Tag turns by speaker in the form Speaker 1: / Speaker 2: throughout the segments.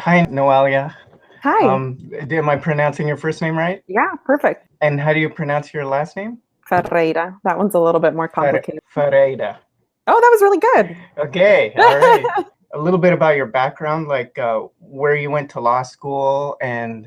Speaker 1: Hi, Noelia.
Speaker 2: Hi.
Speaker 1: Am I pronouncing your first name right?
Speaker 2: Yeah, perfect.
Speaker 1: And how do you pronounce your last name?
Speaker 2: Ferreira. That one's a little bit more complicated.
Speaker 1: Ferreira.
Speaker 2: Oh, that was really good.
Speaker 1: Okay, all right. A little bit about your background, like where you went to law school and,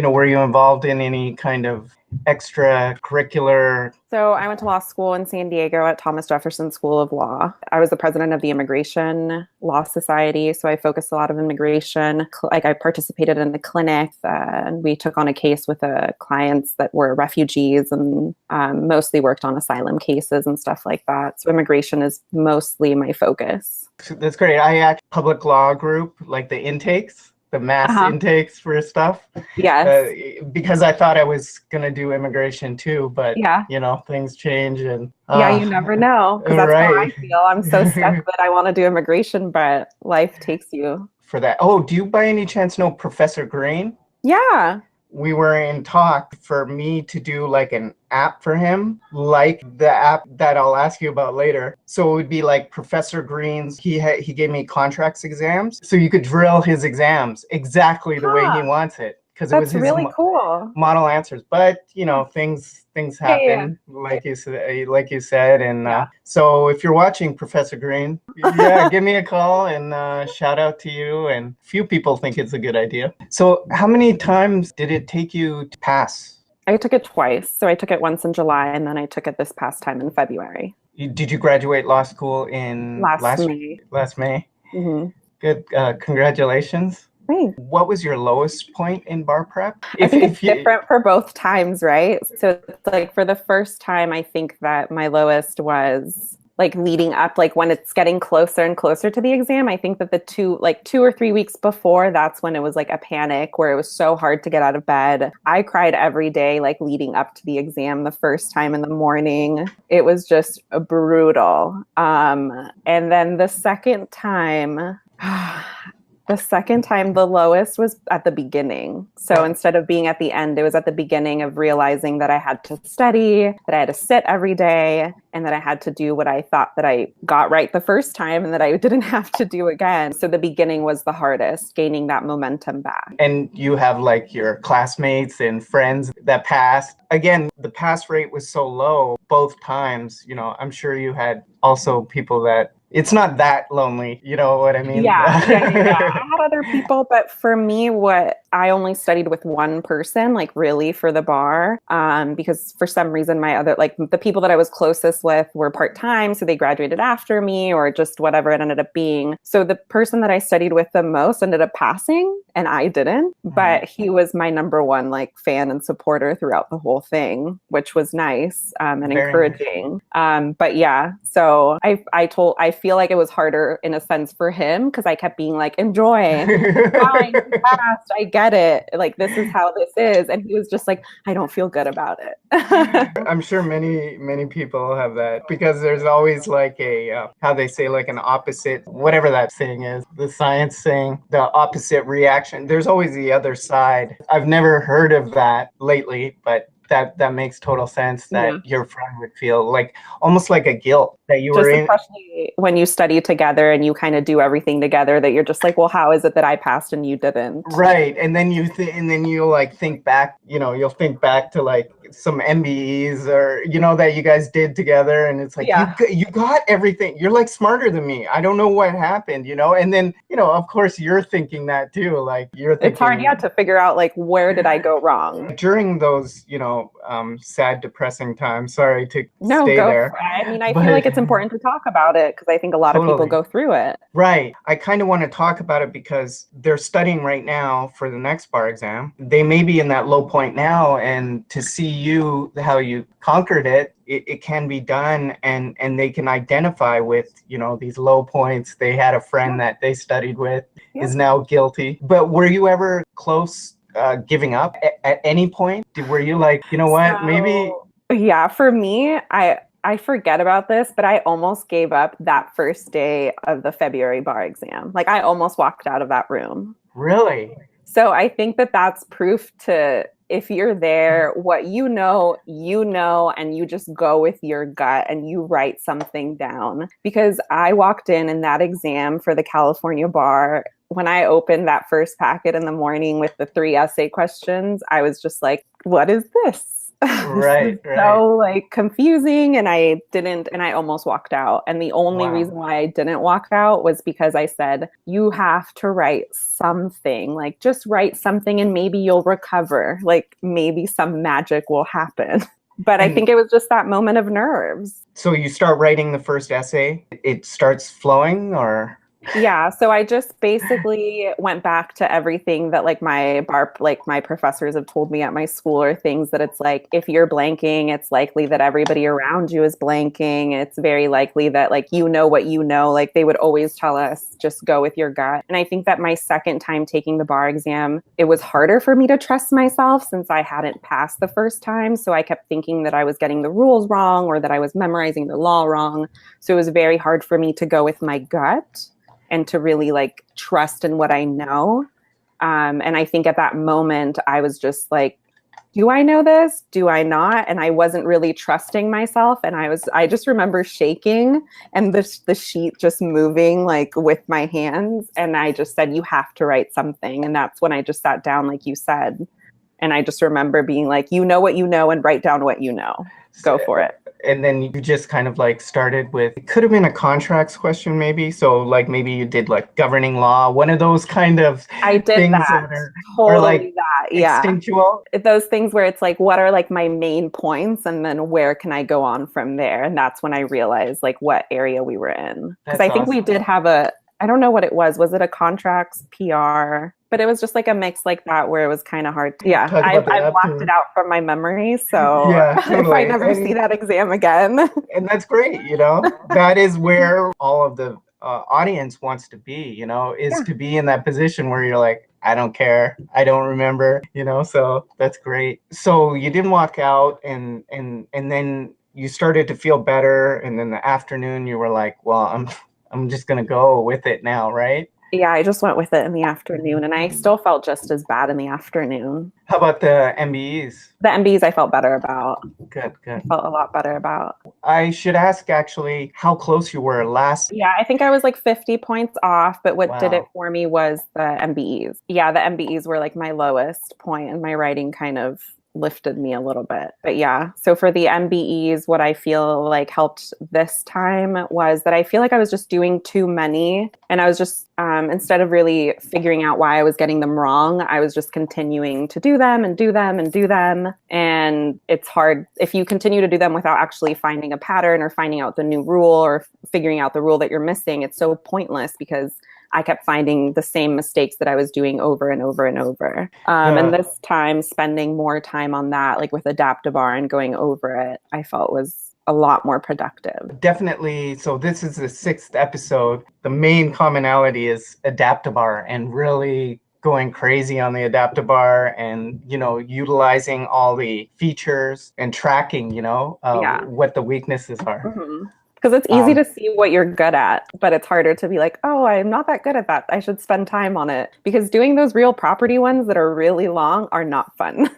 Speaker 1: were you involved in any kind of extracurricular?
Speaker 2: So I went to law school in San Diego at Thomas Jefferson School of Law. I was the president of the Immigration Law Society, so I focused a lot of immigration. Like I participated in the clinic, and we took on a case with clients that were refugees and mostly worked on asylum cases and stuff like that. So immigration is mostly my focus.
Speaker 1: That's great. I act public law group, like the intakes, the mass
Speaker 2: Uh-huh.
Speaker 1: intakes for stuff, uh,
Speaker 2: Yes.
Speaker 1: because I thought I was going to do immigration too, but
Speaker 2: Yeah.
Speaker 1: Things change and
Speaker 2: Yeah, you never know, because that's how I
Speaker 1: right.
Speaker 2: feel. I'm so stuck that I want to do immigration, but life takes you.
Speaker 1: For that. Oh, do you by any chance know Professor Green?
Speaker 2: Yeah.
Speaker 1: We were in talk for me to do like an app for him, like the app that I'll ask you about later. So it would be like Professor Green's. He gave me contracts exams, so you could drill his exams exactly the way he
Speaker 2: Huh.
Speaker 1: wants it, because it was
Speaker 2: That's
Speaker 1: his
Speaker 2: really cool.
Speaker 1: model answers. But
Speaker 2: Yeah.
Speaker 1: things
Speaker 2: Yeah, yeah,
Speaker 1: happen, like you said, and
Speaker 2: yeah.
Speaker 1: so if you're watching, Professor Green, yeah, give me a call and shout out to you. And few people think it's a good idea. So how many times did it take you to pass?
Speaker 2: I took it twice. So I took it once in July and then I took it this past time in February,
Speaker 1: Did you graduate law school in
Speaker 2: last
Speaker 1: last
Speaker 2: May.
Speaker 1: last May?
Speaker 2: Hmm.
Speaker 1: Good. Congratulations.
Speaker 2: Thanks.
Speaker 1: What was your lowest point in bar prep?
Speaker 2: I
Speaker 1: If
Speaker 2: think it's
Speaker 1: if you
Speaker 2: different for both times, right? So it's like for the first time, I think that my lowest was like leading up, like when it's getting closer and closer to the exam. I think that the 2 or 3 weeks before, that's when it was like a panic where it was so hard to get out of bed. I cried every day, like leading up to the exam the first time in the morning. It was just brutal. And then the second time, the lowest was at the beginning. So instead of being at the end, it was at the beginning of realizing that I had to study, that I had to sit every day, and that I had to do what I thought that I got right the first time and that I didn't have to do again. So the beginning was the hardest, gaining that momentum back.
Speaker 1: and you have like your classmates and friends that passed. Again, the pass rate was so low both times. I'm sure you had also people that it's not that lonely. You know what I mean?
Speaker 2: Yeah. I had other people, but for me, what I only studied with one person, like really for the bar, because for some reason my other, like the people that I was closest with were part-time, so they graduated after me or just whatever it ended up being. So the person that I studied with the most ended up passing and I didn't, but he was my number one like fan and supporter throughout the whole thing, which was nice and
Speaker 1: Very
Speaker 2: encouraging. But yeah, so I feel like it was harder in a sense for him because I kept being like, enjoy, fine, you passed, I get it. Like, this is how this is. And he was just like, I don't feel good about it.
Speaker 1: I'm sure many people have that because there's always like a how they say like an opposite, whatever that saying is, the science saying, the opposite reaction. There's always the other side. I've never heard of that lately, but that makes total sense that
Speaker 2: Yeah.
Speaker 1: your friend would feel like almost like a guilt that you were
Speaker 2: Just
Speaker 1: in.
Speaker 2: especially when you study together and you kind of do everything together, that you're just like, well, how is it that I passed and you didn't?
Speaker 1: Right. And then and then you'll like think back, you'll think back to like some MBEs or, that you guys did together. And it's like,
Speaker 2: Yeah.
Speaker 1: you got everything. You're like smarter than me. I don't know what happened, and then, of course you're thinking that too. Like you're
Speaker 2: It's hard,
Speaker 1: thinking
Speaker 2: yeah, to figure out like, where did I go wrong?
Speaker 1: during those, sad, depressing times, sorry to
Speaker 2: No,
Speaker 1: stay
Speaker 2: go
Speaker 1: there,
Speaker 2: for it. I mean, I feel
Speaker 1: but
Speaker 2: like it's important to talk about it because I think a lot of people
Speaker 1: totally.
Speaker 2: go through it.
Speaker 1: Right. I kind of want to talk about it because they're studying right now for the next bar exam. They may be in that low point now, and to see how you conquered it can be done, and they can identify with, these low points. They had a friend that they studied with
Speaker 2: Yeah.
Speaker 1: is now guilty. But were you ever close giving up at any point? Were you like, what, maybe?
Speaker 2: Yeah, for me, I forget about this, but I almost gave up that first day of the February bar exam. Like I almost walked out of that room.
Speaker 1: Really?
Speaker 2: So I think that that's proof to if you're there, what you know, and you just go with your gut and you write something down. Because I walked in that exam for the California bar, when I opened that first packet in the morning with the 3 essay questions, I was just like, what is this?
Speaker 1: Right,
Speaker 2: This is
Speaker 1: right.
Speaker 2: so like confusing, and I almost walked out. And the only
Speaker 1: Wow.
Speaker 2: reason why I didn't walk out was because I said, you have to write something, like just write something and maybe you'll recover, like maybe some magic will happen. But I think it was just that moment of nerves.
Speaker 1: So you start writing the first essay, it starts flowing, or?
Speaker 2: Yeah, so I just basically went back to everything that like my professors have told me at my school, or things that it's like, if you're blanking, it's likely that everybody around you is blanking. It's very likely that like you know what you know. Like they would always tell us, just go with your gut. And I think that my second time taking the bar exam, it was harder for me to trust myself since I hadn't passed the first time. So I kept thinking that I was getting the rules wrong or that I was memorizing the law wrong. So it was very hard for me to go with my gut and to really like trust in what I know. And I think at that moment, I was just like, do I know this? Do I not? And I wasn't really trusting myself. And I just remember shaking and the sheet just moving like with my hands. And I just said, you have to write something. And that's when I just sat down, like you said. And I just remember being like, you know what you know, and write down what you know. Go for it.
Speaker 1: And then you just kind of like started with, it could have been a contracts question maybe. So like maybe you did like governing law, one of those kind of
Speaker 2: I did
Speaker 1: things
Speaker 2: that.
Speaker 1: that are like
Speaker 2: Totally that. Yeah.
Speaker 1: instinctual.
Speaker 2: Those things where it's like, what are like my main points? And then where can I go on from there? And that's when I realized like what area we were in. Because I think we did have I don't know what it was. Was it a contracts PR? But it was just like a mix like that where it was kind of hard. Yeah, I've blocked it out from my memory. So
Speaker 1: yeah, totally.
Speaker 2: If I never see that exam again.
Speaker 1: And that's great, that is where all of the audience wants to be, is to be in that position where you're like, I don't care, I don't remember, so that's great. So you didn't walk out, and then you started to feel better, and then the afternoon you were like, well, I'm just gonna go with it now, right?
Speaker 2: Yeah, I just went with it in the afternoon, and I still felt just as bad in the afternoon.
Speaker 1: How about the MBEs?
Speaker 2: The MBEs I felt better about.
Speaker 1: Good.
Speaker 2: I felt a lot better about.
Speaker 1: I should ask actually how close you were last.
Speaker 2: Yeah, I think I was like 50 points off, but what did it for me was the MBEs. Yeah, the MBEs were like my lowest point, and my writing kind of lifted me a little bit. But yeah, so for the MBEs, what I feel like helped this time was that I feel like I was just doing too many, and I was just instead of really figuring out why I was getting them wrong, I was just continuing to do them and do them and do them. And it's hard if you continue to do them without actually finding a pattern or finding out the new rule or figuring out the rule that you're missing. It's so pointless because I kept finding the same mistakes that I was doing over and over and over. And this time, spending more time on that, like with Adapt-A-Bar and going over it, I felt was a lot more productive.
Speaker 1: Definitely. So this is the 6th episode. The main commonality is Adapt-A-Bar and really going crazy on the Adapt-A-Bar and, utilizing all the features and tracking, what the weaknesses are.
Speaker 2: Mm-hmm. Because it's easy to see what you're good at, but it's harder to be like, oh, I'm not that good at that. I should spend time on it. Because doing those real property ones that are really long are not fun.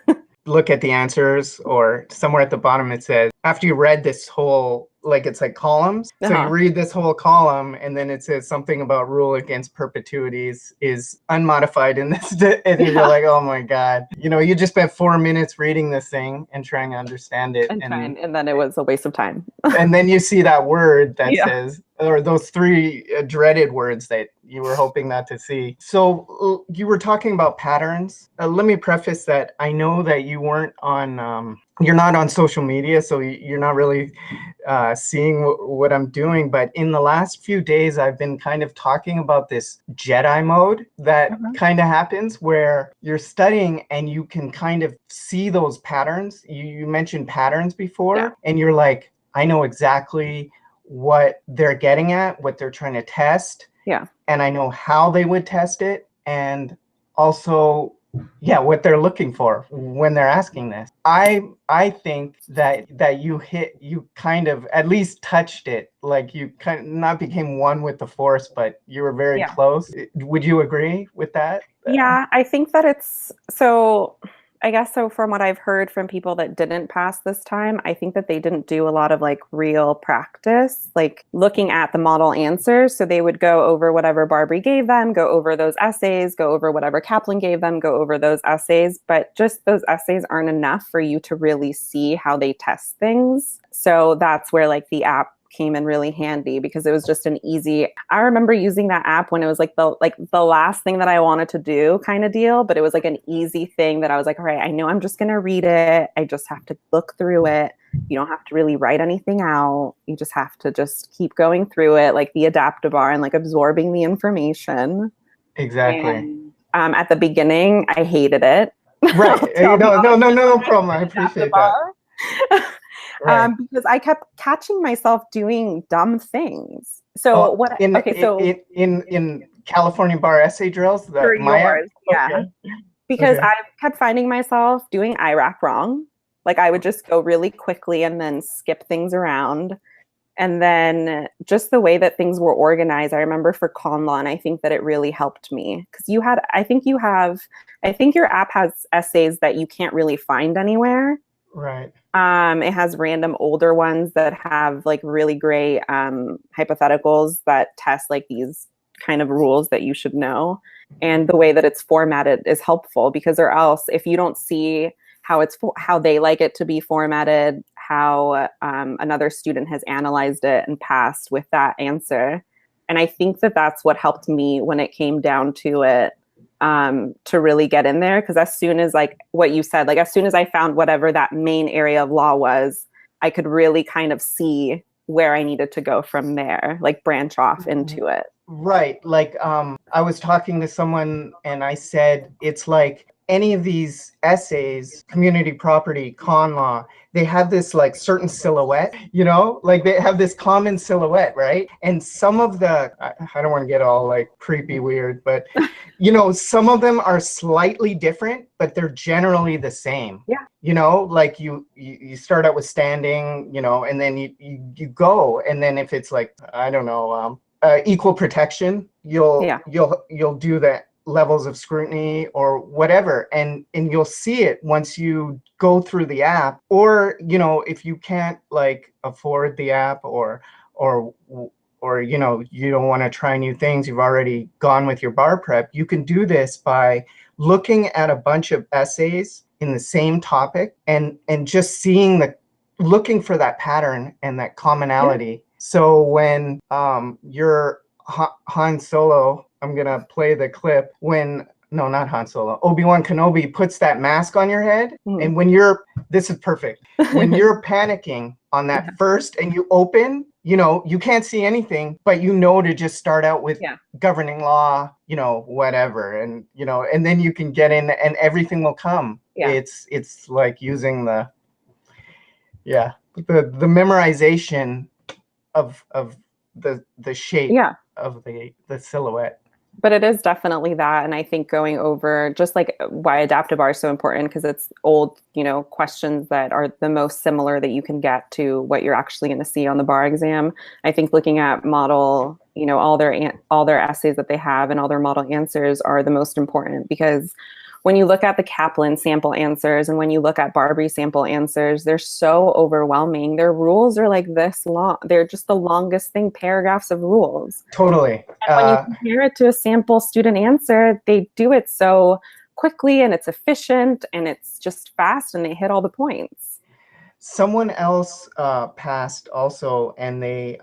Speaker 1: Look at the answers, or somewhere at the bottom it says, after you read this whole, like it's like columns. So you read this whole column and then it says something about rule against perpetuities is unmodified in this. And you're like, oh my God. You just spent 4 minutes reading this thing and trying to understand it.
Speaker 2: And then it was a waste of time.
Speaker 1: And then you see that word that says, or those 3 dreaded words that you were hoping not to see. So you were talking about patterns. Let me preface that I know that you weren't on, you're not on social media, so you're not really seeing what I'm doing. But in the last few days, I've been kind of talking about this Jedi mode that kind of happens where you're studying and you can kind of see those patterns. You mentioned patterns before, and you're like, I know exactly what they're getting at, what they're trying to test.
Speaker 2: Yeah.
Speaker 1: And I know how they would test it. And also, what they're looking for when they're asking this. I think that you kind of at least touched it, like you kind of not became one with the force, but you were very close. Would you agree with that?
Speaker 2: Yeah, I think that it's so I guess so from what I've heard from people that didn't pass this time, I think that they didn't do a lot of like real practice, like looking at the model answers. So they would go over whatever Barbary gave them, go over those essays, go over whatever Kaplan gave them, go over those essays. But just those essays aren't enough for you to really see how they test things. So that's where like the app came in really handy, because it was just an easy, I remember using that app when it was like the last thing that I wanted to do kind of deal, but it was like an easy thing that I was like, all right, I know I'm just going to read it. I just have to look through it. You don't have to really write anything out. You just have to just keep going through it, like the adaptive bar, and like absorbing the information.
Speaker 1: Exactly.
Speaker 2: And at the beginning, I hated it.
Speaker 1: Right. No problem. I appreciate that.
Speaker 2: Right. Because I kept catching myself doing dumb things. So
Speaker 1: in California bar essay drills,
Speaker 2: for yours, yeah.
Speaker 1: Okay.
Speaker 2: Because I kept finding myself doing IRAP wrong. Like I would just go really quickly and then skip things around. And then just the way that things were organized, I remember for con law, and I think that it really helped me, because I think your app has essays that you can't really find anywhere.
Speaker 1: Right.
Speaker 2: It has random older ones that have like really great hypotheticals that test like these kind of rules that you should know. And the way that it's formatted is helpful, because or else if you don't see how they like it to be formatted, how another student has analyzed it and passed with that answer. And I think that that's what helped me when it came down to it, to really get in there. Because as soon as, like what you said, like as soon as I found whatever that main area of law was, I could really kind of see where I needed to go from there, like branch off into it.
Speaker 1: Right. Like I was talking to someone and I said, it's like any of these essays, community property, con law, they have this like certain silhouette, like they have this common silhouette, right? And some of I don't want to get all like creepy weird, but some of them are slightly different, but they're generally the same.
Speaker 2: Yeah.
Speaker 1: Like you start out with standing, and then you go, and then if it's like, I don't know, equal protection, you'll do that levels of scrutiny or whatever, and you'll see it once you go through the app. Or if you can't like afford the app or you don't want to try new things, you've already gone with your bar prep, you can do this by looking at a bunch of essays in the same topic and just looking for that pattern and that commonality. Yeah. So when you're Han Solo, I'm going to play the clip when, no, not Han Solo, Obi-Wan Kenobi puts that mask on your head. And when this is perfect. When you're panicking on that first and you open, you can't see anything, but to just start out with governing law, whatever. And, and then you can get in and everything will come. Yeah. It's like using the memorization of the shape of the silhouette.
Speaker 2: But it is definitely that. And I think going over just like why adaptive bar is so important, because it's old, questions that are the most similar that you can get to what you're actually going to see on the bar exam. I think looking at model, all their essays that they have and all their model answers are the most important, because when you look at the Kaplan sample answers and when you look at Barbary sample answers, they're so overwhelming. Their rules are like this long. They're just the longest thing, paragraphs of rules.
Speaker 1: Totally.
Speaker 2: And when you compare it to a sample student answer, they do it so quickly and it's efficient and it's just fast and they hit all the points.
Speaker 1: Someone else passed also, and they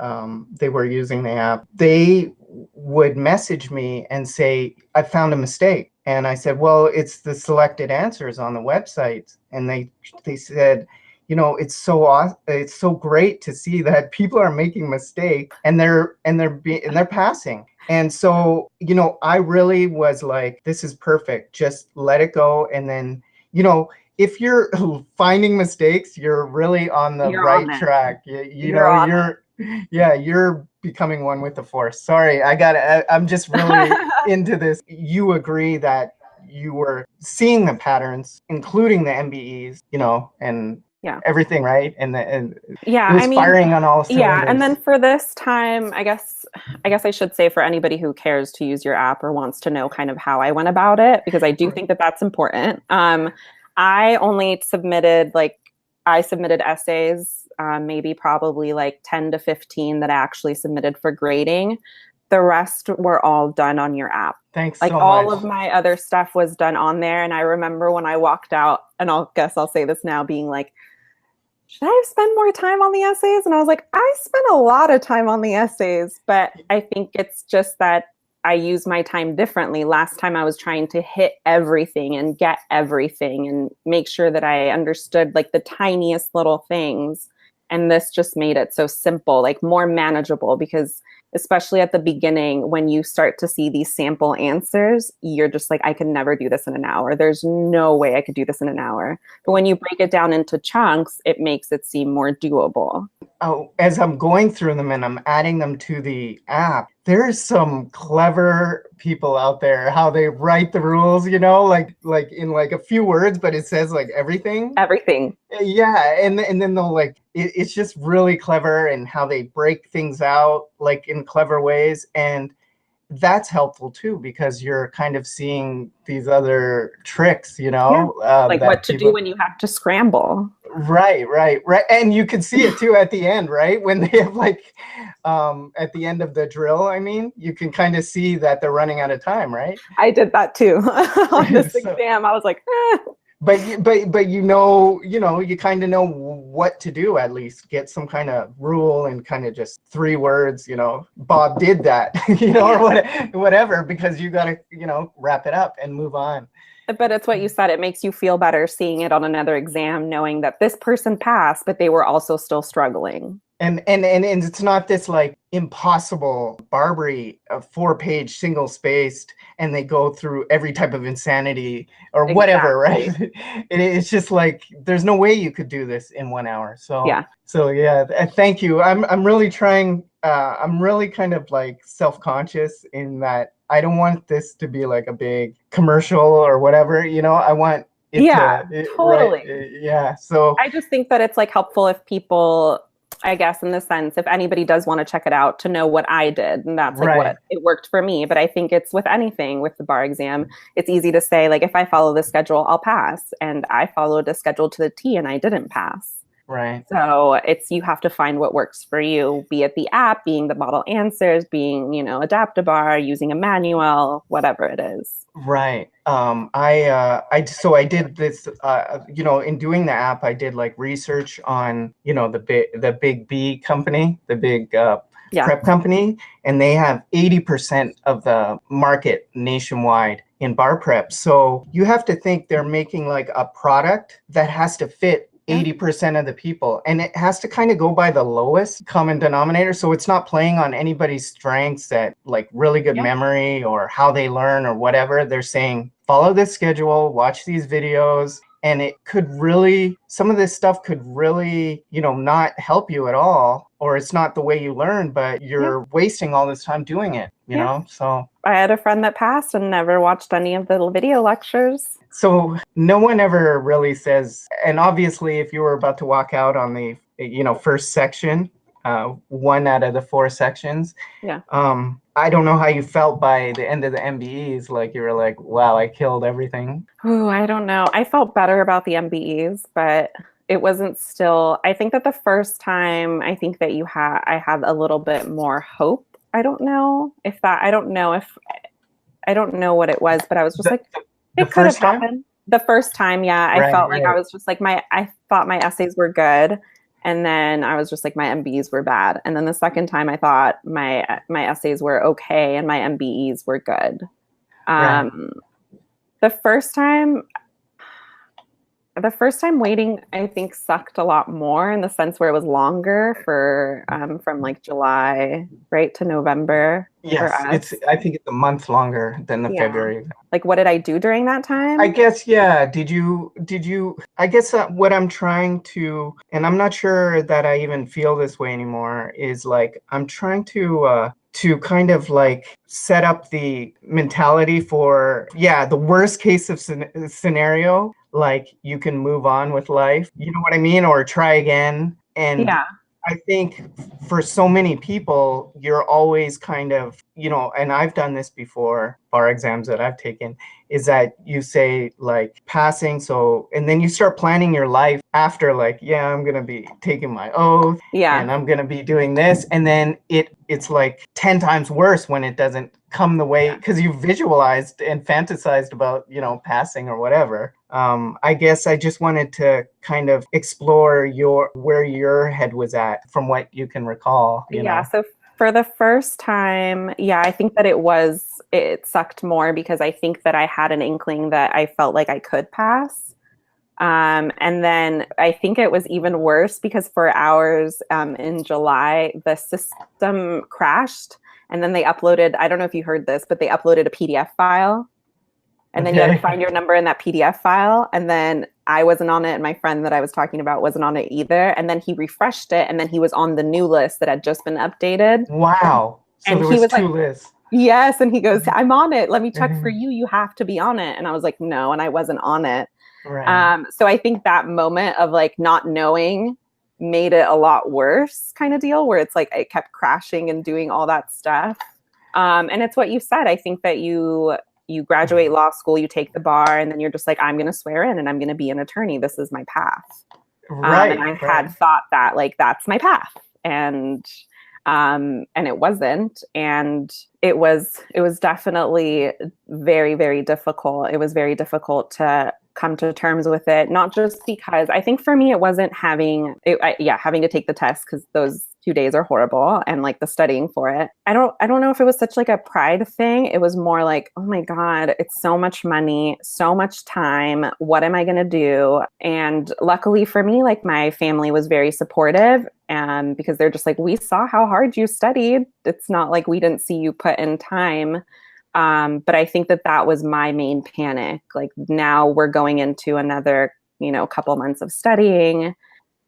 Speaker 1: were using the app. They would message me and say, I found a mistake. And I said, well, it's the selected answers on the website. And they said, it's so great to see that people are making mistakes and they're passing. And so, I really was like, this is perfect. Just let it go. And then, if you're finding mistakes, you're really on the right track. You're becoming one with the force. Sorry, I'm just really into this. You agree that you were seeing the patterns, including the MBEs, and everything, right? And it was firing on all cylinders.
Speaker 2: Yeah, and then for this time, I guess I should say, for anybody who cares to use your app or wants to know kind of how I went about it, because I do think that that's important. I only submitted I submitted essays, maybe probably like 10 to 15 that I actually submitted for grading. The rest were all done on your app.
Speaker 1: Thanks
Speaker 2: Like
Speaker 1: so
Speaker 2: all
Speaker 1: much.
Speaker 2: of my other stuff was done on there. And I remember when I walked out, and I'll say this now, being like, should I have spent more time on the essays? And I was like, I spent a lot of time on the essays, but I think it's just that I use my time differently. Last time I was trying to hit everything and get everything and make sure that I understood like the tiniest little things. And this just made it so simple, like more manageable, because especially at the beginning, when you start to see these sample answers, you're just like, I can never do this in an hour. There's no way I could do this in an hour. But when you break it down into chunks, it makes it seem more doable.
Speaker 1: Oh, as I'm going through them and I'm adding them to the app, there's some clever people out there, how they write the rules, like in like a few words, but it says like everything.
Speaker 2: Everything.
Speaker 1: Yeah, and then they'll like it's just really clever, and how they break things out like in clever ways, and that's helpful too, because you're kind of seeing these other tricks,
Speaker 2: Yeah. Like
Speaker 1: that
Speaker 2: what to do
Speaker 1: people.
Speaker 2: when you have to scramble.
Speaker 1: Right. And you can see it too at the end, right? When they have like at the end of the drill, I mean, you can kind of see that they're running out of time, right?
Speaker 2: I did that too on this
Speaker 1: So,
Speaker 2: exam. I was like,
Speaker 1: but you kind of know what to do, at least get some kind of rule, and kind of just 3 words, Bob did that, or whatever, because you got to, wrap it up and move on.
Speaker 2: But it's what you said. It makes you feel better seeing it on another exam, knowing that this person passed, but they were also still struggling.
Speaker 1: And it's not this like impossible Barbary 4-page single spaced, and they go through every type of insanity or whatever, right? It's just like there's no way you could do this in 1 hour. So yeah, thank you. I'm really trying. I'm really kind of like self-conscious in that I don't want this to be like a big commercial or whatever. I want it
Speaker 2: totally.
Speaker 1: Right, yeah. So
Speaker 2: I just think that it's like helpful if people, I guess, in the sense, if anybody does want to check it out, to know what I did. And that's like what it worked for me. But I think it's with anything with the bar exam, it's easy to say, like, if I follow the schedule, I'll pass. And I followed a schedule to the T and I didn't pass.
Speaker 1: Right.
Speaker 2: So you have to find what works for you, be it the app, being the model answers, being, Adapt-A-Bar, using a manual, whatever it is.
Speaker 1: Right. I did this, in doing the app, I did like research on, the big B company, the big prep company, and they have 80% of the market nationwide in bar prep. So you have to think they're making like a product that has to fit 80% of the people, and it has to kind of go by the lowest common denominator. So it's not playing on anybody's strengths, that like really good memory or how they learn or whatever. They're saying, follow this schedule, watch these videos, and it could really, some of this stuff could really, not help you at all, or it's not the way you learn, but you're wasting all this time doing it, so.
Speaker 2: I had a friend that passed and never watched any of the video lectures.
Speaker 1: So no one ever really says, and obviously if you were about to walk out on the, first section, 1 out of the 4 sections, I don't know how you felt by the end of the MBEs. Like you were like, wow, I killed everything.
Speaker 2: Oh, I don't know. I felt better about the MBEs, but it wasn't still, I think that the first time, I think that I had a little bit more hope. I don't know I don't know what it was, but I was just like, it could have happened. The first time, I felt like I was just like, I thought my essays were good. And then I was just like, my MBEs were bad. And then the second time I thought my essays were okay and my MBEs were good. The first time waiting, I think, sucked a lot more, in the sense where it was longer for from like July to November.
Speaker 1: Yes, I think it's a month longer than the February.
Speaker 2: Like, what did I do during that time?
Speaker 1: I guess, Did you, I guess what I'm trying to, and I'm not sure that I even feel this way anymore, is like, I'm trying to kind of like set up the mentality for, the worst case of scenario, like you can move on with life, you know what I mean? Or try again. And I think for so many people, you're always kind of, and I've done this before, bar exams that I've taken, is that you say like passing. So, and then you start planning your life after like, yeah, I'm going to be taking my oath and I'm going to be doing this. And then it's like 10 times worse when it doesn't come the way, because you visualized and fantasized about, passing or whatever. I guess I just wanted to kind of explore where your head was at from what you can recall.
Speaker 2: So for the first time, I think that it sucked more because I think that I had an inkling that I felt like I could pass. And then I think it was even worse because for hours in July, the system crashed and then they uploaded, I don't know if you heard this, but they uploaded a PDF file. And then you had to find your number in that PDF file. And then I wasn't on it. And my friend that I was talking about wasn't on it either. And then he refreshed it. And then he was on the new list that had just been updated.
Speaker 1: Wow. So
Speaker 2: and
Speaker 1: there
Speaker 2: he was
Speaker 1: two
Speaker 2: like,
Speaker 1: lists.
Speaker 2: Yes. And he goes, I'm on it. Let me check for you. You have to be on it. And I was like, no. And I wasn't on it.
Speaker 1: Right.
Speaker 2: So I think that moment of like not knowing made it a lot worse kind of deal where it's like it kept crashing and doing all that stuff. And it's what you said. I think that you graduate law school, you take the bar, and then you're just like, I'm going to swear in and I'm going to be an attorney. This is my path.
Speaker 1: Right.
Speaker 2: And I had thought that like, that's my path. And it wasn't. And it was definitely very, very difficult. It was very difficult to come to terms with it. Not just because I think for me, it wasn't having to take the test because those 2 days are horrible and like the studying for it. I don't know if it was such like a pride thing. It was more like, oh my God, it's so much money, so much time. What am I going to do? And luckily for me, like my family was very supportive because they're just like, we saw how hard you studied. It's not like we didn't see you put in time. But I think that was my main panic. Like now we're going into another, couple months of studying,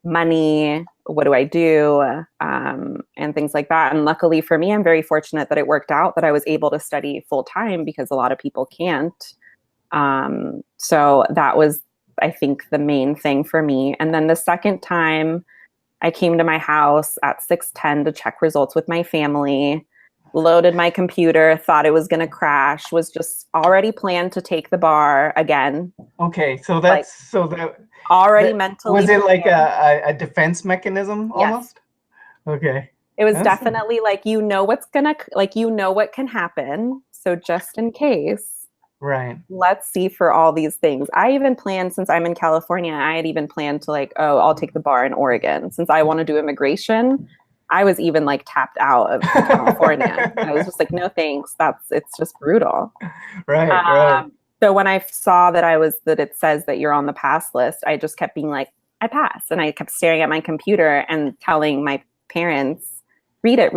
Speaker 2: money, what do I do? And things like that. And luckily for me, I'm very fortunate that it worked out that I was able to study full time because a lot of people can't. So that was, I think, the main thing for me. And then the second time I came to my house at 6:10 to check results with my family, loaded my computer, thought it was going to crash, was just already planned to take the bar again.
Speaker 1: Okay. So
Speaker 2: already mentally.
Speaker 1: Was it like a defense mechanism almost?
Speaker 2: Yes.
Speaker 1: Okay.
Speaker 2: It was definitely like, what can happen. So just in case,
Speaker 1: right.
Speaker 2: Let's see for all these things. I even planned, since I'm in California, I had even planned to like, I'll take the bar in Oregon. Since I want to do immigration, I was even like tapped out of California. I was just like, no, thanks. It's just brutal.
Speaker 1: Right.
Speaker 2: So when I saw that it says that you're on the pass list, I just kept being like, I passed. And I kept staring at my computer and telling my parents, read it.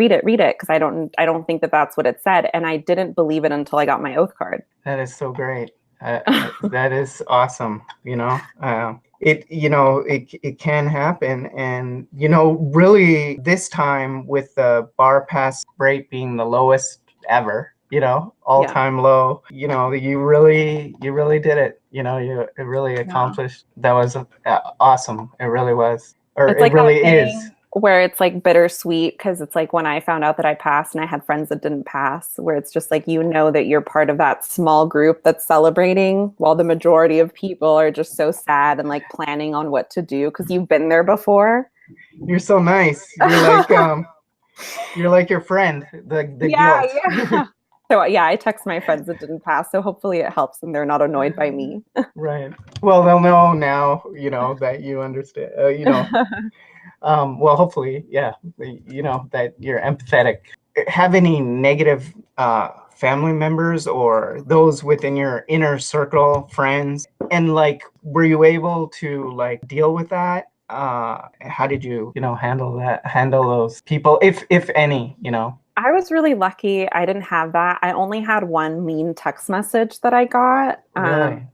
Speaker 2: Cause I don't think that that's what it said. And I didn't believe it until I got my oath card.
Speaker 1: That is so great. That is awesome. It can happen. And, really this time with the bar pass rate being the lowest ever, all-time low, you really did it. You really accomplished. That was awesome. It really was. Or
Speaker 2: it's like
Speaker 1: it really is.
Speaker 2: Where it's like bittersweet because it's like when I found out that I passed and I had friends that didn't pass, where it's just like, that you're part of that small group that's celebrating while the majority of people are just so sad and like planning on what to do because you've been there before.
Speaker 1: You're so nice. You're like your friend, the guilt.
Speaker 2: Yeah. So I text my friends that didn't pass. So hopefully it helps and they're not annoyed by me.
Speaker 1: Right. Well, they'll know now, that you understand, well, hopefully, that you're empathetic. Have any negative family members or those within your inner circle, friends? And like, were you able to like deal with that? How did you, handle those people, if any,
Speaker 2: I was really lucky. I didn't have that. I only had one mean text message that I got.
Speaker 1: Really?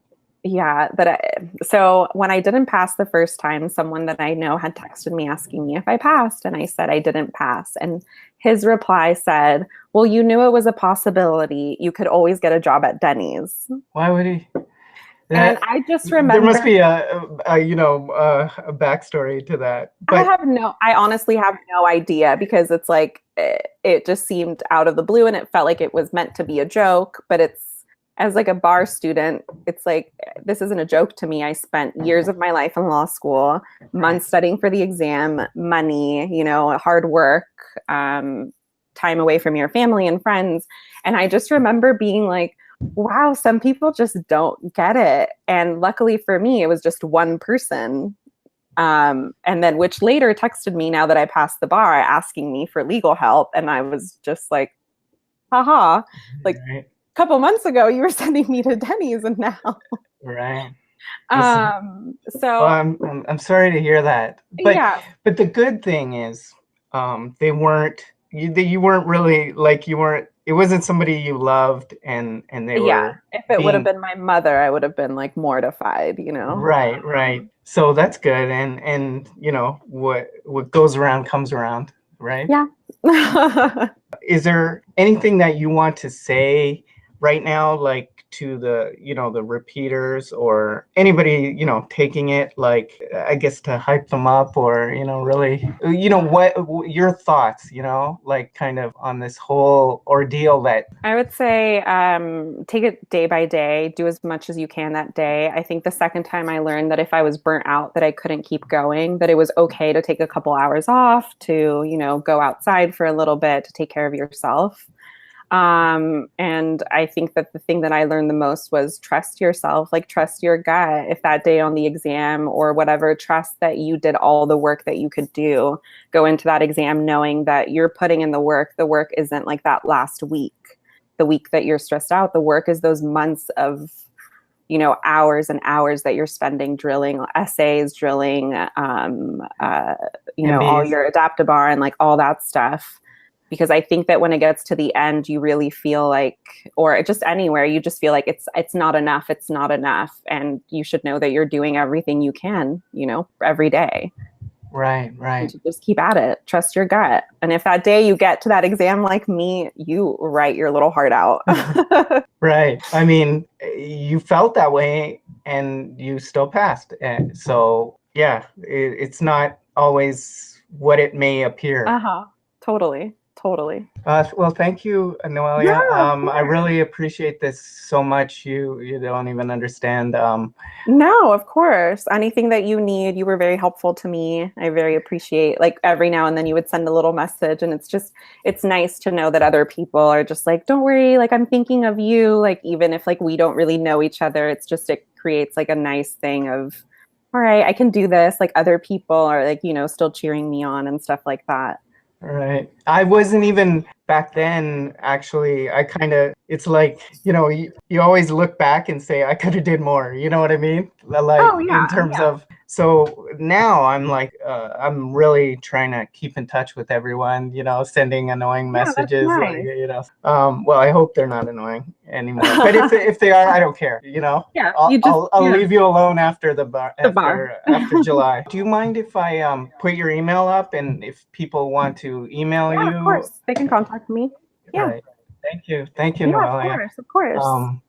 Speaker 2: So when I didn't pass the first time, someone that I know had texted me asking me if I passed, and I said I didn't pass. And his reply said, well, you knew it was a possibility. You could always get a job at Denny's.
Speaker 1: Why would he?
Speaker 2: And
Speaker 1: That
Speaker 2: I just
Speaker 1: there must
Speaker 2: remember
Speaker 1: be a backstory to that. But
Speaker 2: I honestly have no idea because it's like it just seemed out of the blue and it felt like it was meant to be a joke, but it's as like a bar student, it's like this isn't a joke to me. I spent years of my life in law school, months studying for the exam, money, hard work, time away from your family and friends. And I just remember being like, wow, some people just don't get it. And luckily for me, it was just one person. And then which later texted me now that I passed the bar asking me for legal help. And I was just like, haha, like
Speaker 1: right,
Speaker 2: a couple months ago you were sending me to Denny's and now.
Speaker 1: right. Well,
Speaker 2: So
Speaker 1: I'm sorry to hear that,
Speaker 2: yeah,
Speaker 1: but the good thing is, they weren't you weren't really like you weren't. It wasn't somebody you loved, and they
Speaker 2: yeah.
Speaker 1: were
Speaker 2: If it would have
Speaker 1: being
Speaker 2: been my mother, I would have been like mortified.
Speaker 1: right, right. So that's good, and what goes around comes around, right?
Speaker 2: Yeah.
Speaker 1: Is there anything that you want to say right now, like to the repeaters or anybody, taking it, like, I guess to hype them up or, really, what your thoughts, like kind of on this whole ordeal that,
Speaker 2: I would say take it day by day, do as much as you can that day. I think the second time I learned that if I was burnt out, that I couldn't keep going, that it was okay to take a couple hours off, to, go outside for a little bit, to take care of yourself. And I think that the thing that I learned the most was trust yourself, like trust your gut. If that day on the exam or whatever, trust that you did all the work that you could do. Go into that exam knowing that you're putting in the work. The work isn't like that last week, the week that you're stressed out. The work is those months of, hours and hours that you're spending drilling essays, drilling, all
Speaker 1: MBs.
Speaker 2: your adaptabar and like all that stuff. Because I think that when it gets to the end, you really feel like, or just anywhere, you just feel like it's not enough. It's not enough, and you should know that you're doing everything you can, every day.
Speaker 1: Right,
Speaker 2: And
Speaker 1: right.
Speaker 2: to just keep at it. Trust your gut. And if that day you get to that exam like me, you write your little heart out.
Speaker 1: Right. I mean, you felt that way and you still passed. And so, yeah, it's not always what it may appear.
Speaker 2: Uh-huh. Totally. Totally.
Speaker 1: Well, thank you,
Speaker 2: Yeah,
Speaker 1: Noelia.
Speaker 2: of
Speaker 1: I
Speaker 2: course.
Speaker 1: really appreciate this so much. You don't even understand.
Speaker 2: No, of course. Anything that you need, you were very helpful to me. I very appreciate, like, every now and then you would send a little message, and it's nice to know that other people are just like, don't worry, like, I'm thinking of you. Like, even if like we don't really know each other, it creates like a nice thing of, all right, I can do this. Like other people are like, still cheering me on and stuff like that.
Speaker 1: Right. I wasn't even back then, actually. It's like, you always look back and say, I could have did more. You know what I mean? Like
Speaker 2: Oh
Speaker 1: in
Speaker 2: yeah,
Speaker 1: terms of, so now I'm like, I'm really trying to keep in touch with everyone, sending annoying
Speaker 2: yeah, that's
Speaker 1: messages, like,
Speaker 2: nice.
Speaker 1: well, I hope they're not annoying anymore. But if they are, I don't care,
Speaker 2: Yeah,
Speaker 1: I'll, I'll leave you alone after the bar,
Speaker 2: the bar.
Speaker 1: after July. Do you mind if I put your email up, and if people want to email
Speaker 2: Yeah, of
Speaker 1: you?
Speaker 2: course. They can contact me.
Speaker 1: All
Speaker 2: Yeah.
Speaker 1: right. Thank you. Thank you,
Speaker 2: Yeah, of
Speaker 1: Noelia.
Speaker 2: course. Of course.
Speaker 1: Um,